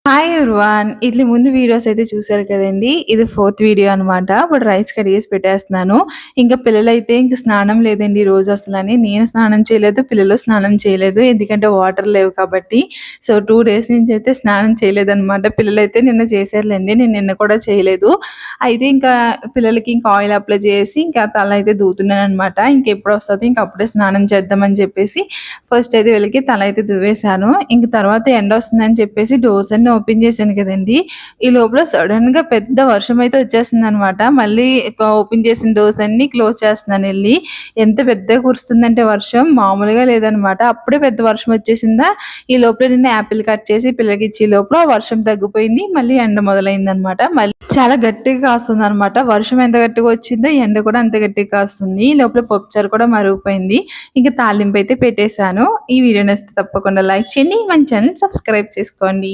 Hi everyone. ఇట్లా ముందు videos అయితే చూసారు కదండీ! ఇది ఫోర్త్ వీడియో అనమాట. ఇప్పుడు రైస్ కడిగేసి పెట్టేస్తున్నాను. ఇంకా పిల్లలైతే ఇంక స్నానం లేదండి ఈ రోజు అసలని. నేను స్నానం చేయలేదు, పిల్లలు స్నానం చేయలేదు. ఎందుకంటే వాటర్ లేవు కాబట్టి. సో 2 డేస్ నుంచి అయితే స్నానం చేయలేదనమాట. పిల్లలైతే నిన్న చేశారులెండి. నేను నిన్న కూడా చేయలేదు. అయితే ఇంకా పిల్లలకి ఇంకా ఆయిల్ అప్లై చేసి ఇంకా తల అయితే దూతున్నాననమాట. ఇంకెప్పుడొస్తది ఇంక అప్పుడే స్నానం చేద్దామని చెప్పేసి ఫస్ట్ అయితే వీళ్ళకి తల అయితే దువ్వేశాను. ఇంక తర్వాత ఎండొస్తుందని చెప్పేసి డోర్స్ అన్నీ ఓపెన్ చేశాను కదండీ! ఈ లోపల సడెన్‌గా పెద్ద వర్షం అయితే వచ్చేసిందనమాట. మళ్ళీ ఓపెన్ చేసిన డోర్స్ అన్నీ క్లోజ్ చేస్తున్నానెళ్ళి. ఎంత పెద్దగా కురుస్తుందంటే వర్షం మామూలుగా లేదనమాట. అప్పుడే పెద్ద వర్షం వచ్చేసిందా, ఈ లోపల నేను యాపిల్ కట్ చేసి పిల్లలకి ఇచ్చే లోపల వర్షం తగ్గిపోయింది. మళ్ళీ ఎండ మొదలైందనమాట. మళ్ళీ చాలా గట్టిగా కాస్తుందనమాట. వర్షం ఎంత గట్టిగా వచ్చిందో ఎండ కూడా అంత గట్టిగా కాస్తుంది. ఈ లోపల పప్పుచారు కూడా మరిగిపోయింది. ఇంక తాలింపు అయితే పెట్టేశాను. ఈ వీడియో నచ్చితే తప్పకుండా లైక్ చేయండి. మన ఛానల్ సబ్స్క్రైబ్ చేసుకోండి.